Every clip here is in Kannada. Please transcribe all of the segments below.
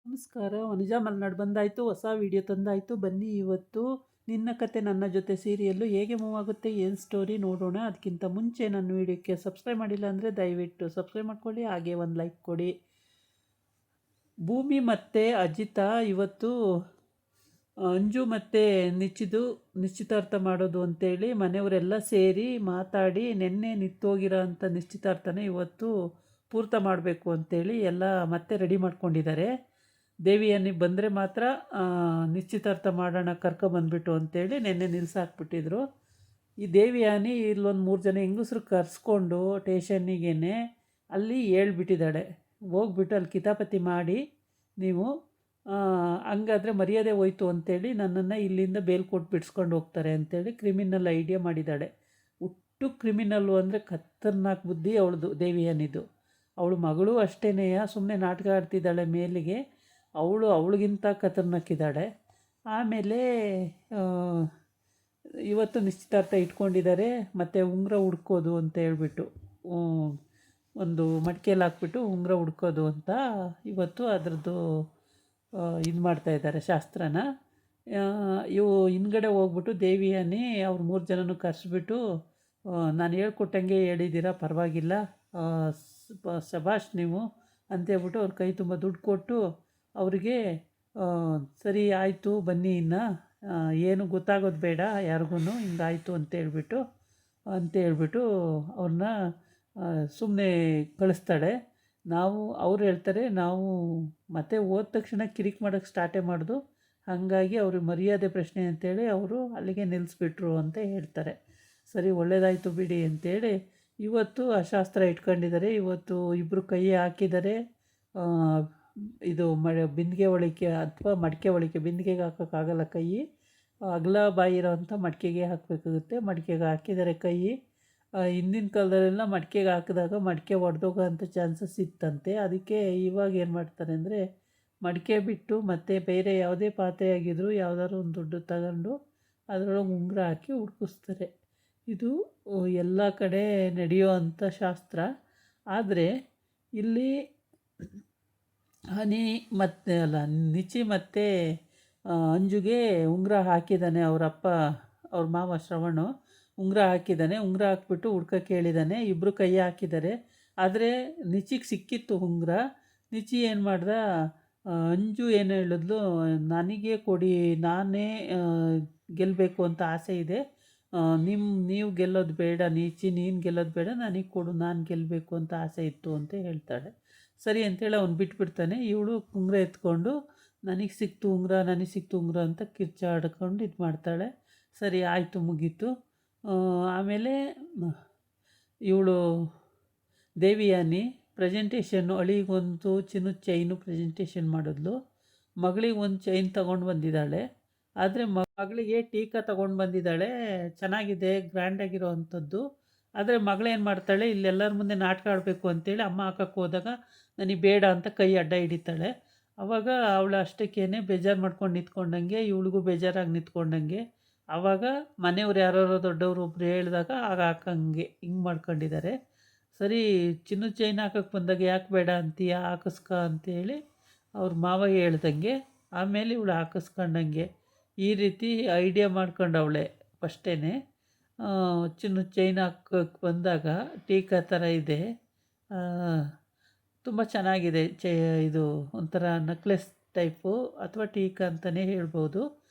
ನಮಸ್ಕಾರ. ವನಜಾ ಮಲ್ನಾಡ್ ಬಂದಾಯಿತು, ಹೊಸ ವಿಡಿಯೋ ತಂದಾಯಿತು. ಬನ್ನಿ ಇವತ್ತು ನಿನ್ನ ಕತೆ ನನ್ನ ಜೊತೆ ಸೀರಿಯಲ್ಲು ಹೇಗೆ ಮೂವ್ ಆಗುತ್ತೆ, ಏನು ಸ್ಟೋರಿ ನೋಡೋಣ. ಅದಕ್ಕಿಂತ ಮುಂಚೆ ನನ್ನ ವಿಡಿಯೋಕ್ಕೆ ಸಬ್ಸ್ಕ್ರೈಬ್ ಮಾಡಿಲ್ಲ ಅಂದರೆ ದಯವಿಟ್ಟು ಸಬ್ಸ್ಕ್ರೈಬ್ ಮಾಡ್ಕೊಳ್ಳಿ, ಹಾಗೆ ಒಂದು ಲೈಕ್ ಕೊಡಿ. ಭೂಮಿ ಮತ್ತು ಅಜಿತಾ ಇವತ್ತು ಅಂಜು ಮತ್ತು ನಿಶ್ಚಿತಾರ್ಥ ಮಾಡೋದು ಅಂತೇಳಿ ಮನೆಯವರೆಲ್ಲ ಸೇರಿ ಮಾತಾಡಿ ನೆನ್ನೆ ನಿಂತೋಗಿರೋ ಅಂಥ ನಿಶ್ಚಿತಾರ್ಥನ ಇವತ್ತು ಪೂರ್ತ ಮಾಡಬೇಕು ಅಂತೇಳಿ ಎಲ್ಲ ಮತ್ತೆ ರೆಡಿ ಮಾಡ್ಕೊಂಡಿದ್ದಾರೆ. ದೇವಿಯನ್ನಿಗೆ ಬಂದರೆ ಮಾತ್ರ ನಿಶ್ಚಿತಾರ್ಥ ಮಾಡೋಣ ಕರ್ಕೊಬಂದ್ಬಿಟ್ಟು ಅಂತೇಳಿ ನೆನ್ನೆ ನಿಲ್ಲಿಸಾಕ್ಬಿಟ್ಟಿದ್ರು. ಈ ದೇವಿಯಾನಿ ಇಲ್ಲೊಂದು 3 ಜನ ಹೆಂಗಸ್ರು ಕರೆಸ್ಕೊಂಡು ಟೇಷನ್ನಿಗೇನೆ ಅಲ್ಲಿ ಹೇಳ್ಬಿಟ್ಟಿದ್ದಾಳೆ, ಹೋಗ್ಬಿಟ್ಟು ಅಲ್ಲಿ ಕಿತಾಪತಿ ಮಾಡಿ ನೀವು ಹಂಗಾದರೆ ಮರ್ಯಾದೆ ಹೋಯ್ತು ಅಂತೇಳಿ ನನ್ನನ್ನು ಇಲ್ಲಿಂದ ಬೇಲ್ ಕೊಟ್ಟು ಬಿಡಿಸ್ಕೊಂಡು ಹೋಗ್ತಾರೆ ಅಂತೇಳಿ ಕ್ರಿಮಿನಲ್ ಐಡಿಯಾ ಮಾಡಿದ್ದಾಳೆ. ಹುಟ್ಟು ಕ್ರಿಮಿನಲ್ಲು ಅಂದರೆ ಖತರ್ನಾಕ್ ಬುದ್ಧಿ ಅವಳದು, ದೇವಿಯಾನಿದು. ಅವಳು ಮಗಳು ಅಷ್ಟೇನೇ, ಸುಮ್ಮನೆ ನಾಟಕ ಆಡ್ತಿದ್ದಾಳೆ ಮೇಲಿಗೆ. ಅವಳಿಗಿಂತ ಖತರ್ನಾಕಿದ್ದಾಳೆ. ಆಮೇಲೆ ಇವತ್ತು ನಿಶ್ಚಿತಾರ್ಥ ಇಟ್ಕೊಂಡಿದ್ದಾರೆ. ಮತ್ತು ಉಂಗುರ ಹುಡ್ಕೋದು ಅಂತ ಹೇಳ್ಬಿಟ್ಟು ಒಂದು ಮಡಿಕೆಯಲ್ಲಿ ಹಾಕ್ಬಿಟ್ಟು ಉಂಗುರ ಹುಡ್ಕೋದು ಅಂತ ಇವತ್ತು ಅದರದ್ದು ಇದು ಮಾಡ್ತಾಯಿದ್ದಾರೆ ಶಾಸ್ತ್ರನ. ಇವು ಹಿಂದ್ಗಡೆ ಹೋಗ್ಬಿಟ್ಟು ದೇವಿಯಾನಿ ಅವ್ರು 3 ಜನನೂ ಕರೆಸ್ಬಿಟ್ಟು, ನಾನು ಹೇಳ್ಕೊಟ್ಟಂಗೆ ಹೇಳಿದ್ದೀರಾ, ಪರವಾಗಿಲ್ಲ, ಶಭಾಷ್ ನೀವು ಅಂತೇಳ್ಬಿಟ್ಟು ಅವ್ರ ಕೈ ತುಂಬ ದುಡ್ಡು ಕೊಟ್ಟು ಅವರಿಗೆ ಸರಿ ಆಯಿತು ಬನ್ನಿ, ಇನ್ನು ಏನು ಗೊತ್ತಾಗೋದು ಬೇಡ ಯಾರಿಗೂ, ಹಿಂಗಾಯಿತು ಅಂತೇಳ್ಬಿಟ್ಟು ಅವ್ರನ್ನ ಸುಮ್ಮನೆ ಕಳಿಸ್ತಾಳೆ. ಅವ್ರು ಹೇಳ್ತಾರೆ, ನಾವು ಮತ್ತೆ ಹೋದ ತಕ್ಷಣ ಕಿರಿಕ್ ಮಾಡೋಕ್ಕೆ ಸ್ಟಾರ್ಟೇ ಮಾಡೋದು, ಹಾಗಾಗಿ ಅವ್ರಿಗೆ ಮರ್ಯಾದೆ ಪ್ರಶ್ನೆ ಅಂತೇಳಿ ಅವರು ಅಲ್ಲಿಗೆ ನಿಲ್ಲಿಸ್ಬಿಟ್ರು ಅಂತ ಹೇಳ್ತಾರೆ. ಸರಿ ಒಳ್ಳೆಯದಾಯಿತು ಬಿಡಿ ಅಂತೇಳಿ ಇವತ್ತು ಆ ಶಾಸ್ತ್ರ ಇಟ್ಕೊಂಡಿದ್ದಾರೆ. ಇವತ್ತು ಇಬ್ಬರು ಕೈ ಹಾಕಿದ್ದಾರೆ. ಇದು ಬಿಂದಿಗೆ ಒಳಿಕೆ ಅಥವಾ ಮಡಿಕೆ ಒಳಿಕೆ, ಬಿಂದಿಗೆಗೆ ಹಾಕೋಕ್ಕಾಗಲ್ಲ ಕೈ, ಅಗಲ ಬಾಯಿ ಇರೋವಂಥ ಮಡಿಕೆಗೆ ಹಾಕಬೇಕಾಗುತ್ತೆ. ಮಡಿಕೆಗೆ ಹಾಕಿದ್ದಾರೆ ಕೈ. ಹಿಂದಿನ ಕಾಲದಲ್ಲೆಲ್ಲ ಮಡಿಕೆಗೆ ಹಾಕಿದಾಗ ಮಡಿಕೆ ಒಡೆದೋಗೋ ಅಂಥ ಚಾನ್ಸಸ್ ಇತ್ತಂತೆ. ಅದಕ್ಕೆ ಇವಾಗ ಏನು ಮಾಡ್ತಾರೆ ಅಂದರೆ ಮಡಿಕೆ ಬಿಟ್ಟು ಮತ್ತು ಬೇರೆ ಯಾವುದೇ ಪಾತ್ರೆ ಆಗಿದ್ದರೂ ಯಾವುದಾದ್ರು ಒಂದು ದುಡ್ಡು ತಗೊಂಡು ಅದರೊಳಗೆ ಉಂಗುರ ಹಾಕಿ ಉಡ್ಕಿಸ್ತಾರೆ. ಇದು ಎಲ್ಲ ಕಡೆ ನಡೆಯೋ ಅಂಥ ಶಾಸ್ತ್ರ. ಆದರೆ ಇಲ್ಲಿ ನಿಚಿ ಮತ್ತು ಅಂಜುಗೆ ಉಂಗುರ ಹಾಕಿದ್ದಾನೆ ಅವರಪ್ಪ, ಅವ್ರ ಮಾವ ಶ್ರವಣು ಉಂಗುರ ಹಾಕಿದ್ದಾನೆ. ಉಂಗುರ ಹಾಕ್ಬಿಟ್ಟು ಹುಡ್ಕಕ್ಕೆ ಹೇಳಿದ್ದಾನೆ. ಇಬ್ಬರು ಕೈ ಹಾಕಿದ್ದಾರೆ. ಆದರೆ ನಿಚಿಗೆ ಸಿಕ್ಕಿತ್ತು ಉಂಗುರ. ನಿಚಿ ಏನು ಮಾಡ್ದ, ಅಂಜು ಏನು ಹೇಳಿದ್ಲು, ನನಗೆ ಕೊಡಿ, ನಾನೇ ಗೆಲ್ಲಬೇಕು ಅಂತ ಆಸೆ ಇದೆ, ನೀವು ಗೆಲ್ಲೋದು ಬೇಡ ನಿಚಿ, ನೀನು ಗೆಲ್ಲೋದು ಬೇಡ, ನನಗೆ ಕೊಡು, ನಾನು ಗೆಲ್ಲಬೇಕು ಅಂತ ಆಸೆ ಇತ್ತು ಅಂತ ಹೇಳ್ತಾಳೆ. ಸರಿ ಅಂತೇಳಿ ಅವ್ನು ಬಿಟ್ಬಿಡ್ತಾನೆ. ಇವಳು ಉಂಗುರ ಎತ್ಕೊಂಡು ನನಗೆ ಸಿಕ್ತು ಉಂಗುರ ಅಂತ ಕಿರ್ಚಾಡ್ಕೊಂಡು ಇದು ಮಾಡ್ತಾಳೆ. ಸರಿ ಆಯಿತು, ಮುಗೀತು. ಆಮೇಲೆ ಇವಳು ದೇವಿಯಾನಿ ಪ್ರೆಸೆಂಟೇಷನ್ನು, ಅಳಿಗೊಂದು ಚಿನ್ನದ ಚೈನು ಪ್ರೆಸೆಂಟೇಷನ್ ಮಾಡಿದ್ಲು. ಮಗಳಿಗೆ ಒಂದು ಚೈನ್ ತೊಗೊಂಡು ಬಂದಿದ್ದಾಳೆ. ಆದರೆ ಮಗಳಿಗೆ ಟೀಕಾ ತೊಗೊಂಡು ಬಂದಿದ್ದಾಳೆ, ಚೆನ್ನಾಗಿದೆ, ಗ್ರ್ಯಾಂಡಾಗಿರೋ ಅಂಥದ್ದು. ಆದರೆ ಮಗಳೇನು ಮಾಡ್ತಾಳೆ, ಇಲ್ಲೆಲ್ಲರ ಮುಂದೆ ನಾಟಕ ಆಡಬೇಕು ಅಂತೇಳಿ ಅಮ್ಮ ಹಾಕಕ್ಕೆ ಹೋದಾಗ ನನಗೆ ಬೇಡ ಅಂತ ಕೈ ಅಡ್ಡ ಹಿಡಿತಾಳೆ. ಆವಾಗ ಅವಳು ಅಷ್ಟಕ್ಕೇ ಬೇಜಾರು ಮಾಡ್ಕೊಂಡು ನಿಂತ್ಕೊಂಡಂಗೆ, ಇವಳಿಗೂ ಬೇಜಾರಾಗಿ ನಿಂತ್ಕೊಂಡಂಗೆ. ಆವಾಗ ಮನೆಯವ್ರು ಯಾರೋ ದೊಡ್ಡವರು ಒಬ್ರು ಹೇಳಿದಾಗ ಆಗ ಹಾಕಂಗೆ ಹಿಂಗೆ ಮಾಡ್ಕೊಂಡಿದ್ದಾರೆ. ಸರಿ ಚಿನ್ನದ ಚೈನ್ ಹಾಕಕ್ಕೆ ಬಂದಾಗ ಯಾಕೆ ಬೇಡ ಅಂತೀಯ, ಹಾಕಿಸ್ಕ ಅಂತೇಳಿ ಅವ್ರ ಮಾವ ಹೇಳ್ದಂಗೆ ಆಮೇಲೆ ಇವಳು ಹಾಕಿಸ್ಕೊಂಡಂಗೆ ಈ ರೀತಿ ಐಡಿಯಾ ಮಾಡ್ಕೊಂಡವಳೆ ಫಸ್ಟೇ. ಚಿನ್ನದ ಚೈನ್ ಹಾಕೋಕ್ಕೆ ಬಂದಾಗ ಟೀಕಾ ಥರ ಇದೆ, ತುಂಬ ಚೆನ್ನಾಗಿದೆ. ಇದು ಒಂಥರ ನೆಕ್ಲೆಸ್ ಟೈಪು ಅಥವಾ ಟೀಕಾ ಅಂತಲೇ ಹೇಳ್ಬೋದು,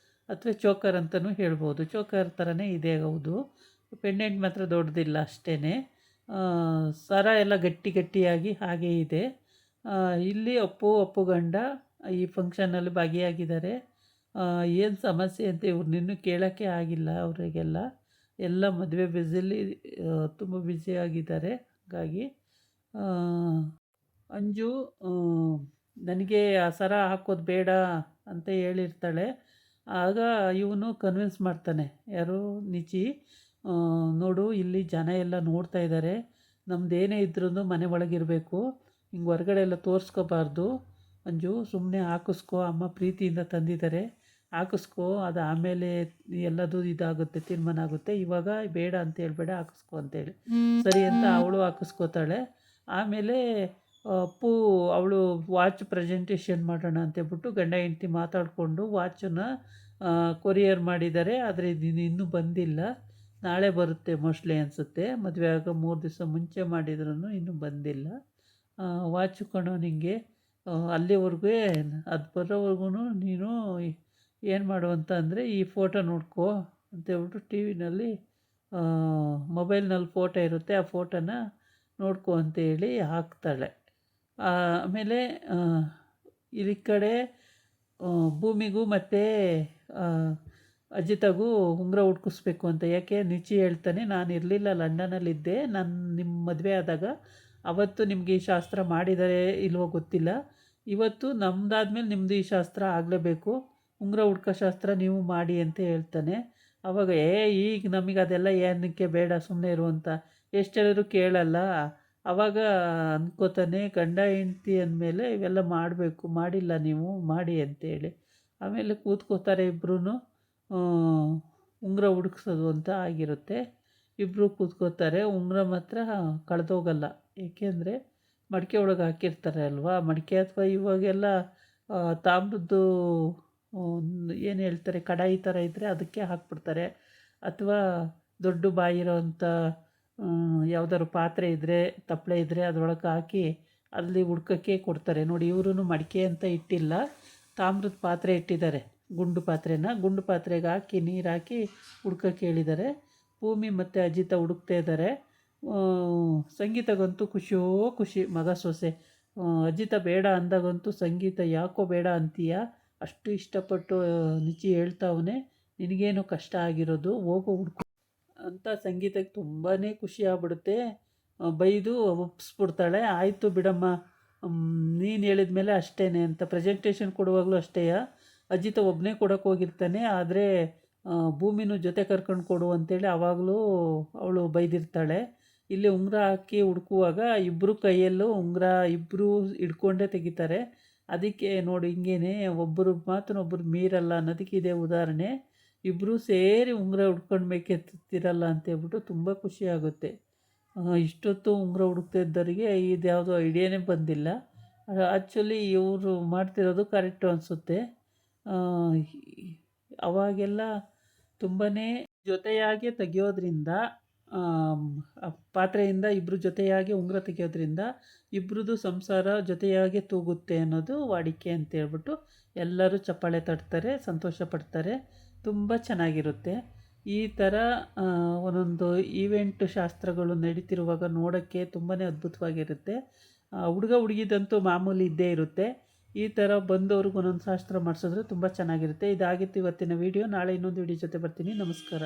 ಅಥವಾ ಚೋಕರ್ ಅಂತಲೂ ಹೇಳ್ಬೋದು. ಚೋಕರ್ ಥರನೇ ಇದೆ. ಹೌದು, ಪೆಂಡೆಂಟ್ ಮಾತ್ರ ದೊಡ್ಡದಿಲ್ಲ ಅಷ್ಟೇ. ಸರ ಎಲ್ಲ ಗಟ್ಟಿಯಾಗಿ ಹಾಗೇ ಇದೆ. ಇಲ್ಲಿ ಅಪ್ಪು ಗಂಡ ಈ ಫಂಕ್ಷನಲ್ಲಿ ಭಾಗಿಯಾಗಿದ್ದಾರೆ. ಏನು ಸಮಸ್ಯೆ ಅಂತ ಇವ್ರನ್ನಿನ್ನೂ ಕೇಳೋಕ್ಕೆ ಆಗಿಲ್ಲ ಅವರಿಗೆಲ್ಲ. ಎಲ್ಲ ಮದುವೆ ಬ್ಯುಸಿಲಿ ತುಂಬ ಬ್ಯುಸಿಯಾಗಿದ್ದಾರೆ. ಹಾಗಾಗಿ ಅಂಜು ನನಗೆ ಆ ಸರ ಹಾಕೋದು ಬೇಡ ಅಂತ ಹೇಳಿರ್ತಾಳೆ. ಆಗ ಇವನು ಕನ್ವಿನ್ಸ್ ಮಾಡ್ತಾನೆ, ಯಾರು ನಿಚಿ, ನೋಡು ಇಲ್ಲಿ ಜನ ಎಲ್ಲ ನೋಡ್ತಾ ಇದ್ದಾರೆ, ನಮ್ಮದೇನೇ ಇದ್ರೂ ಮನೆ ಒಳಗಿರಬೇಕು, ಹಿಂಗೆ ಹೊರಗಡೆ ಎಲ್ಲ ತೋರಿಸ್ಕೋಬಾರ್ದು. ಅಂಜು ಸುಮ್ಮನೆ ಹಾಕಿಸ್ಕೋ, ಅಮ್ಮ ಪ್ರೀತಿಯಿಂದ ತಂದಿದ್ದಾರೆ, ಹಾಕಿಸ್ಕೋ, ಅದು ಆಮೇಲೆ ಎಲ್ಲದೂ ಇದಾಗುತ್ತೆ, ತೀರ್ಮಾನ ಆಗುತ್ತೆ, ಇವಾಗ ಬೇಡ ಅಂತ ಹೇಳ್ಬೇಡ, ಹಾಕಿಸ್ಕೋ ಅಂತೇಳಿ. ಸರಿ ಅಂತ ಅವಳು ಹಾಕಿಸ್ಕೋತಾಳೆ. ಆಮೇಲೆ ಅಪ್ಪು ಅವಳು ವಾಚ್ ಪ್ರೆಸೆಂಟೇಷನ್ ಮಾಡೋಣ ಅಂತೇಳ್ಬಿಟ್ಟು ಗಂಡ ಹೆಂಡ್ತಿ ಮಾತಾಡಿಕೊಂಡು ವಾಚನ್ನ ಕೊರಿಯರ್ ಮಾಡಿದ್ದಾರೆ. ಆದರೆ ಇದು ಇನ್ನೂ ಬಂದಿಲ್ಲ. ನಾಳೆ ಬರುತ್ತೆ ಮೋಸ್ಟ್ಲಿ ಅನಿಸುತ್ತೆ. ಮದುವೆ ಆಗೋ 3 ದಿವಸ ಮುಂಚೆ ಮಾಡಿದ್ರೂ ಇನ್ನೂ ಬಂದಿಲ್ಲ. ವಾಚ್ ಕಣೋ ನಿಂಗೆ, ಅಲ್ಲಿವರೆಗೂ ಅದು ಬರೋವರೆಗೂ ನೀನು ಏನು ಮಾಡು ಅಂತ ಅಂದರೆ ಈ ಫೋಟೋ ನೋಡ್ಕೋ ಅಂತೇಳ್ಬಿಟ್ಟು ಟಿ ವಿನಲ್ಲಿ ಮೊಬೈಲ್ನಲ್ಲಿ ಫೋಟೋ ಇರುತ್ತೆ, ಆ ಫೋಟೋನ ನೋಡ್ಕೊ ಅಂತೇಳಿ ಹಾಕ್ತಾಳೆ. ಆಮೇಲೆ ಈ ಕಡೆ ಭೂಮಿಗೂ ಮತ್ತು ಅಜಿತಾಗೂ ಉಂಗುರ ಹುಡ್ಕಿಸ್ಬೇಕು ಅಂತ. ಯಾಕೆ ನಿಚ್ಚಿ ಹೇಳ್ತಾನೆ, ನಾನು ಇರಲಿಲ್ಲ, ಲಂಡನಲ್ಲಿದ್ದೆ, ನಾನು ನಿಮ್ಮ ಮದುವೆ ಆದಾಗ ಅವತ್ತು ನಿಮಗೆ ಈ ಶಾಸ್ತ್ರ ಮಾಡಿದ್ದಾರೆ ಇಲ್ವೋ ಗೊತ್ತಿಲ್ಲ, ಇವತ್ತು ನಮ್ಮದಾದ್ಮೇಲೆ ನಿಮ್ಮದು ಈ ಶಾಸ್ತ್ರ ಆಗಲೇಬೇಕು, ಉಂಗುರ ಹುಡ್ಕೋ ಶಾಸ್ತ್ರ ನೀವು ಮಾಡಿ ಅಂತ ಹೇಳ್ತಾನೆ. ಆವಾಗ ಈಗ ನಮಗೆ ಅದೆಲ್ಲ ಏನಕ್ಕೆ ಬೇಡ, ಸುಮ್ಮನೆ ಇರು ಅಂತ ಎಷ್ಟು ಹೇಳಿದ್ರು ಕೇಳಲ್ಲ. ಆವಾಗ ಅಂದ್ಕೋತಾನೆ, ಗಂಡ ಹೆಂಡ್ತಿ ಅಂದಮೇಲೆ ಇವೆಲ್ಲ ಮಾಡಬೇಕು, ಮಾಡಿಲ್ಲ ನೀವು ಮಾಡಿ ಅಂತೇಳಿ. ಆಮೇಲೆ ಕೂತ್ಕೋತಾರೆ ಇಬ್ಬರೂ, ಉಂಗುರ ಹುಡುಕ್ಸೋದು ಅಂತ ಆಗಿರುತ್ತೆ. ಇಬ್ಬರು ಕೂತ್ಕೋತಾರೆ. ಉಂಗುರ ಮಾತ್ರ ಕಳೆದೋಗಲ್ಲ, ಏಕೆಂದರೆ ಮಡಿಕೆ ಒಳಗೆ ಹಾಕಿರ್ತಾರೆ ಅಲ್ವಾ. ಮಡಿಕೆ ಅಥವಾ ಇವಾಗೆಲ್ಲ ತಾಮ್ರದ್ದು ಏನು ಹೇಳ್ತಾರೆ, ಕಡಾಯಿ ಥರ ಇದ್ದರೆ ಅದಕ್ಕೆ ಹಾಕ್ಬಿಡ್ತಾರೆ, ಅಥವಾ ದೊಡ್ಡ ಬಾಯಿರೋವಂಥ ಯಾವ್ದಾದ್ರು ಪಾತ್ರೆ ಇದ್ದರೆ, ತಪ್ಪಲೆ ಇದ್ದರೆ ಅದರೊಳಗೆ ಹಾಕಿ ಅಲ್ಲಿ ಹುಡ್ಕೋಕ್ಕೆ ಕೊಡ್ತಾರೆ ನೋಡಿ. ಇವರು ಮಡಿಕೆ ಅಂತ ಇಟ್ಟಿಲ್ಲ, ತಾಮ್ರದ ಪಾತ್ರೆ ಇಟ್ಟಿದ್ದಾರೆ, ಗುಂಡು ಪಾತ್ರೆಗೆ ಹಾಕಿ ನೀರು ಹಾಕಿ ಹುಡ್ಕೋಕ್ಕೆ ಹೇಳಿದ್ದಾರೆ. ಭೂಮಿ ಮತ್ತು ಅಜಿತ ಹುಡುಕ್ತಾ ಇದ್ದಾರೆ. ಸಂಗೀತಗಂತೂ ಖುಷಿಯೋ ಖುಷಿ, ಮಗ ಸೊಸೆ. ಅಜಿತ ಬೇಡ ಅಂದಾಗಂತೂ ಸಂಗೀತ ಯಾಕೋ ಬೇಡ ಅಂತೀಯ, ಅಷ್ಟು ಇಷ್ಟಪಟ್ಟು ನಿಚ್ಚಿ ಹೇಳ್ತಾವನೆ, ನಿನಗೇನು ಕಷ್ಟ ಆಗಿರೋದು, ಹೋಗೋ ಹುಡ್ಕೊ ಅಂತ ಸಂಗೀತಕ್ಕೆ ತುಂಬಾ ಖುಷಿ ಆಗ್ಬಿಡುತ್ತೆ. ಬೈದು ಒಪ್ಪಿಸ್ಬಿಡ್ತಾಳೆ. ಆಯಿತು ಬಿಡಮ್ಮ, ನೀನು ಹೇಳಿದ ಮೇಲೆ ಅಷ್ಟೇ ಅಂತ. ಪ್ರೆಸೆಂಟೇಷನ್ ಕೊಡುವಾಗಲೂ ಅಷ್ಟೇ, ಅಜಿತ ಒಬ್ಬನೇ ಕೊಡೋಕೆ ಹೋಗಿರ್ತಾನೆ, ಆದರೆ ಭೂಮಿನೂ ಜೊತೆ ಕರ್ಕೊಂಡು ಕೊಡು ಅಂತೇಳಿ ಆವಾಗಲೂ ಅವಳು ಬೈದಿರ್ತಾಳೆ. ಇಲ್ಲಿ ಉಂಗುರ ಹಾಕಿ ಹುಡುಕುವಾಗ ಇಬ್ಬರು ಕೈಯಲ್ಲೂ ಉಂಗುರ ಇಬ್ಬರು ಹಿಡ್ಕೊಂಡೇ ತೆಗಿತಾರೆ. ಅದಕ್ಕೆ ನೋಡಿ, ಹಿಂಗೇನೆ ಒಬ್ಬರು ಮಾತನ್ನು ಒಬ್ಬರು ಮೀರಲ್ಲ ಅನ್ನೋದಕ್ಕೆ ಇದೇ ಉದಾಹರಣೆ. ಇಬ್ಬರೂ ಸೇರಿ ಉಂಗುರ ಹುಡ್ಕೊಂಡ್ಬೇಕೆತ್ತಿರಲ್ಲ ಅಂತೇಳ್ಬಿಟ್ಟು ತುಂಬ ಖುಷಿಯಾಗುತ್ತೆ. ಇಷ್ಟೊತ್ತು ಉಂಗುರ ಹುಡುಕ್ತಾ ಇದ್ದವರಿಗೆ ಇದು ಯಾವುದೋ ಐಡಿಯಾನೇ ಬಂದಿಲ್ಲ. ಆ್ಯಕ್ಚುಲಿ ಇವರು ಮಾಡ್ತಿರೋದು ಕರೆಕ್ಟು ಅನಿಸುತ್ತೆ. ಅವಾಗೆಲ್ಲ ತುಂಬಾ ಜೊತೆಯಾಗಿ ತೆಗಿಯೋದ್ರಿಂದ, ಪಾತ್ರೆಯಿಂದ ಇಬ್ಬರು ಜೊತೆಯಾಗಿ ಉಂಗುರ ತೆಗಿಯೋದ್ರಿಂದ ಇಬ್ಬರದು ಸಂಸಾರ ಜೊತೆಯಾಗಿ ತೂಗುತ್ತೆ ಅನ್ನೋದು ವಾಡಿಕೆ ಅಂತೇಳ್ಬಿಟ್ಟು ಎಲ್ಲರೂ ಚಪ್ಪಾಳೆ ತಟ್ತಾರೆ, ಸಂತೋಷ ಪಡ್ತಾರೆ. ತುಂಬ ಚೆನ್ನಾಗಿರುತ್ತೆ. ಈ ಥರ ಒಂದೊಂದು ಈವೆಂಟ್ ಶಾಸ್ತ್ರಗಳು ನಡೀತಿರುವಾಗ ನೋಡೋಕ್ಕೆ ತುಂಬಾ ಅದ್ಭುತವಾಗಿರುತ್ತೆ. ಹುಡುಗ ಹುಡುಗಿದಂತೂ ಮಾಮೂಲಿ ಇದ್ದೇ ಇರುತ್ತೆ. ಈ ಥರ ಬಂದವ್ರಿಗೆ ಒಂದೊಂದು ಶಾಸ್ತ್ರ ಮಾಡಿಸಿದ್ರೆ ತುಂಬ ಚೆನ್ನಾಗಿರುತ್ತೆ. ಇದಾಗಿತ್ತು ಇವತ್ತಿನ ವೀಡಿಯೋ. ನಾಳೆ ಇನ್ನೊಂದು ವೀಡಿಯೋ ಜೊತೆ ಬರ್ತೀನಿ. ನಮಸ್ಕಾರ.